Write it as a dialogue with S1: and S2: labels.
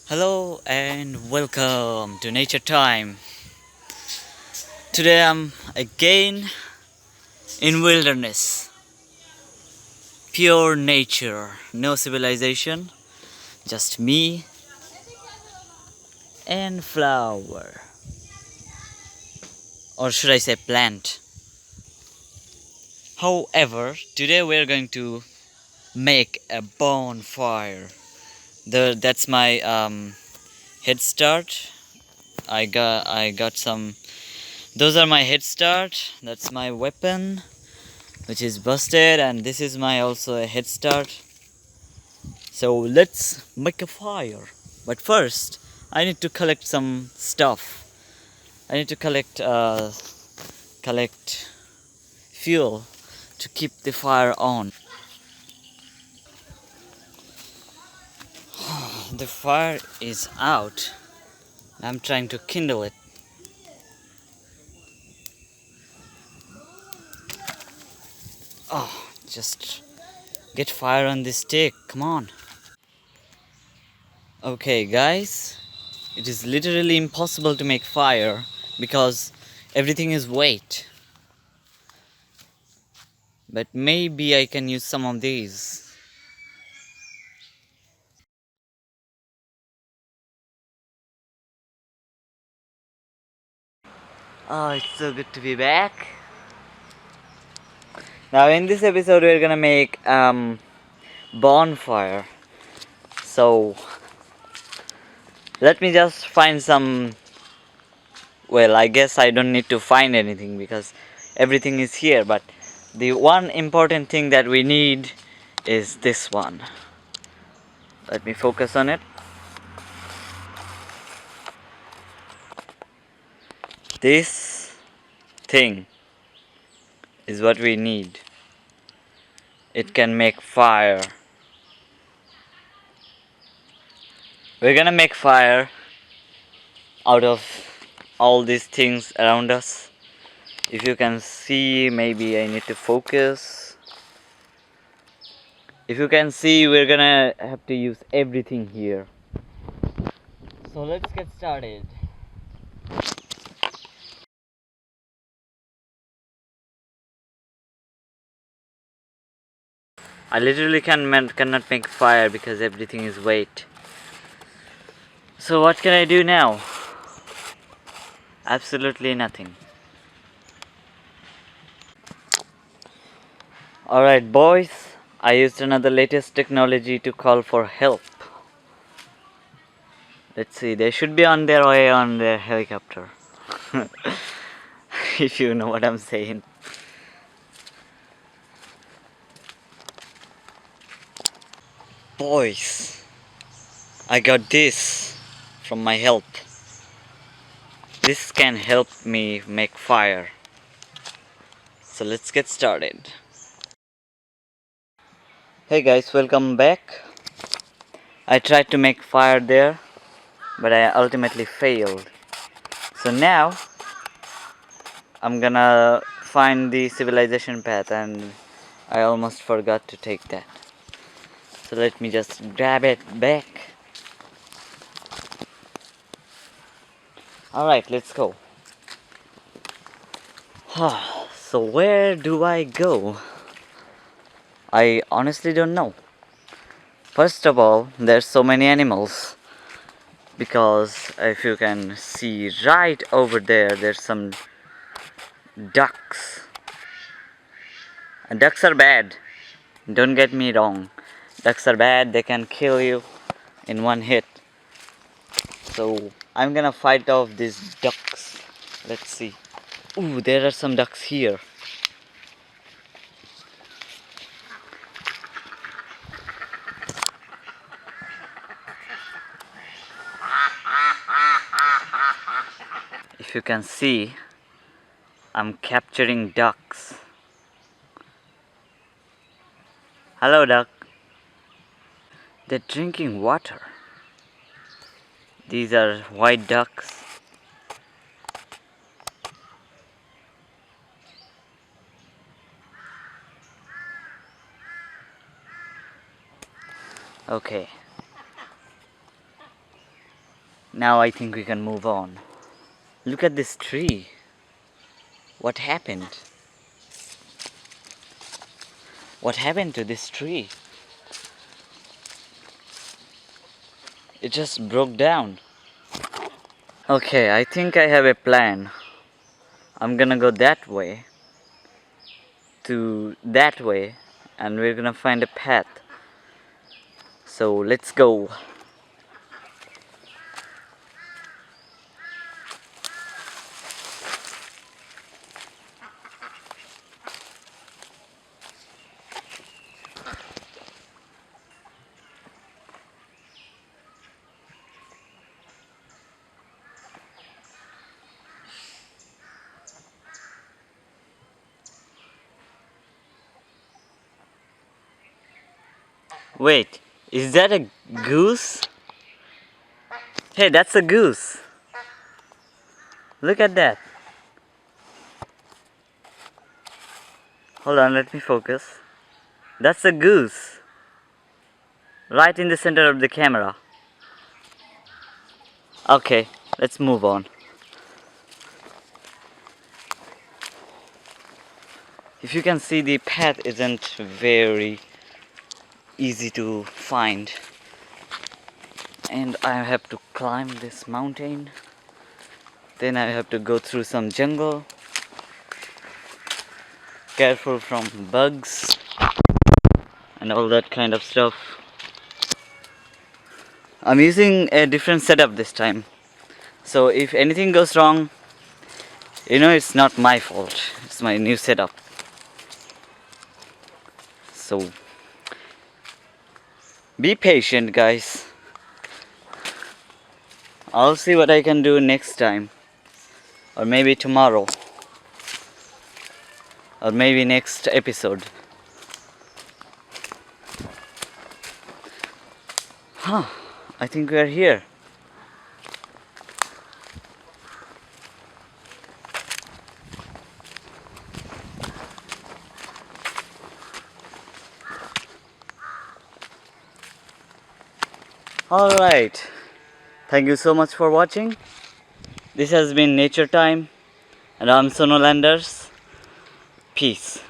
S1: Hello and welcome to Nature Time. Today I'm again in wilderness. Pure nature, no civilization, just me and flower. Or should I say plant? However, today we're going to make a bonfire. That's my head start. I got some. Those are my head start. That's my weapon, which is busted, and this is my also a head start. So let's make a fire. But first, I need to collect some stuff. I need to collect fuel to keep the fire on. The fire is out. I'm trying to kindle it. Oh, just get fire on this stick. Come on. Okay, guys. It is literally impossible to make fire because everything is wet. But maybe I can use some of these. Oh, it's so good to be back. Now in this episode we're gonna make bonfire. So let me just find some. Well, I guess I don't need to find anything because everything is here, but the one important thing that we need is this one. Let me focus on it. This thing is what we need. It can make fire. We're gonna make fire out of all these things around us. If you can see, maybe I need to focus. If you can see, we're gonna have to use everything here. So let's get started. I literally cannot make fire because everything is wet. So what can I do now? Absolutely nothing. Alright boys, I used another latest technology to call for help. Let's see, they should be on their way on their helicopter. If you know what I'm saying. Boys, I got this from my help. This can help me make fire. So let's get started. Hey guys, welcome back. I tried to make fire there, but I ultimately failed. So now I'm gonna find the civilization path, and I almost forgot to take that. So let me just grab it back. Alright, let's go. So where do I go? I honestly don't know. First of all, there's so many animals. Because if you can see right over there, there's some ducks. And ducks are bad. Don't get me wrong. Ducks are bad, they can kill you in one hit. So I'm gonna fight off these ducks. Let's see. Ooh, there are some ducks here. If you can see, I'm capturing ducks. Hello, duck. They're drinking water. These are white ducks. Okay. Now I think we can move on. Look at this tree. What happened? What happened to this tree? It just broke down. Okay, I think I have a plan. I'm gonna go that way to that way, and we're gonna find a path. So let's go. Wait, is that a goose? Hey, that's a goose. Look at that. Hold on, let me focus. That's a goose. Right in the center of the camera. Okay, let's move on. If you can see, the path isn't very easy to find. And I have to climb this mountain. Then I have to go through some jungle. Careful from bugs and all that kind of stuff. I'm using a different setup this time. So if anything goes wrong, it's not my fault. It's my new setup. So be patient, guys. I'll see what I can do next time. Or maybe tomorrow. Or maybe next episode. I think we are here. Alright. Thank you so much for watching. This has been Nature Time. And I'm Sonolanders. Peace.